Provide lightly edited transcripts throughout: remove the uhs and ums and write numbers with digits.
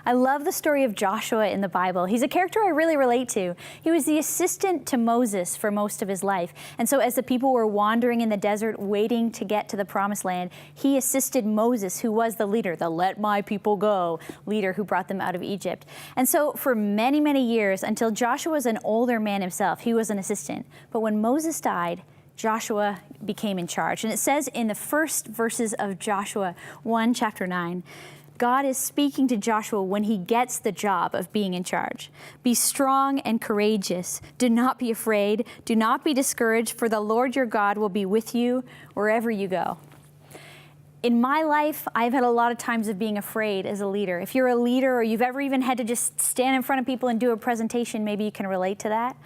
I love the story of Joshua in the Bible. He's a character I really relate to. He was the assistant to Moses for most of his life. And so as the people were wandering in the desert, waiting to get to the promised land, he assisted Moses, who was the leader, the "let my people go" leader who brought them out of Egypt. And so for many, many years, until Joshua was an older man himself, he was an assistant. But when Moses died, Joshua became in charge. And it says in the first verses of Joshua 1, chapter 9, God is speaking to Joshua when he gets the job of being in charge. "Be strong and courageous. Do not be afraid. Do not be discouraged, for the Lord your God will be with you wherever you go." In my life, I've had a lot of times of being afraid as a leader. If you're a leader or you've ever even had to just stand in front of people and do a presentation, maybe you can relate to that.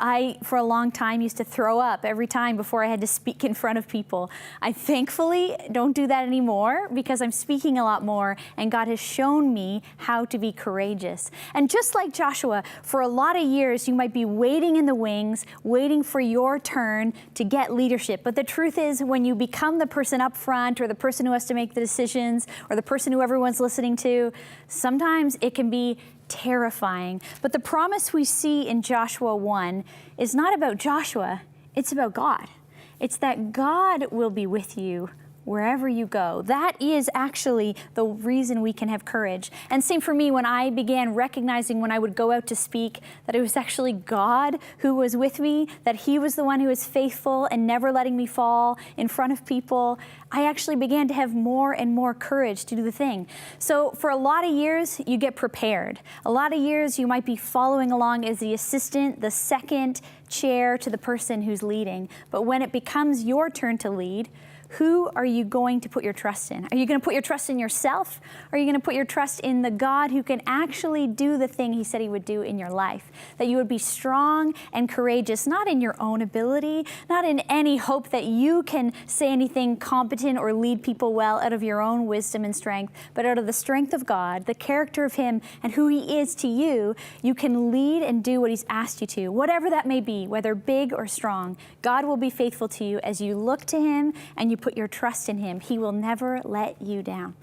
I, for a long time, used to throw up every time before I had to speak in front of people. I thankfully don't do that anymore because I'm speaking a lot more, and God has shown me how to be courageous. And just like Joshua, for a lot of years, you might be waiting in the wings, waiting for your turn to get leadership. But the truth is, when you become the person up front or the person who has to make the decisions or the person who everyone's listening to, sometimes it can be terrifying. But the promise we see in Joshua 1 is not about Joshua, it's about God. It's that God will be with you wherever you go. That is actually the reason we can have courage. And same for me, when I began recognizing when I would go out to speak that it was actually God who was with me, that He was the one who was faithful and never letting me fall in front of people, I actually began to have more and more courage to do the thing. So for a lot of years, you get prepared. A lot of years, you might be following along as the assistant, the second chair to the person who's leading. But when it becomes your turn to lead, who are you going to put your trust in? Are you going to put your trust in yourself? Or are you going to put your trust in the God who can actually do the thing He said He would do in your life? That you would be strong and courageous, not in your own ability, not in any hope that you can say anything competent or lead people well out of your own wisdom and strength, but out of the strength of God, the character of Him, and who He is to you, you can lead and do what He's asked you to. Whatever that may be, whether big or strong, God will be faithful to you as you look to Him and you put your trust in Him. He will never let you down.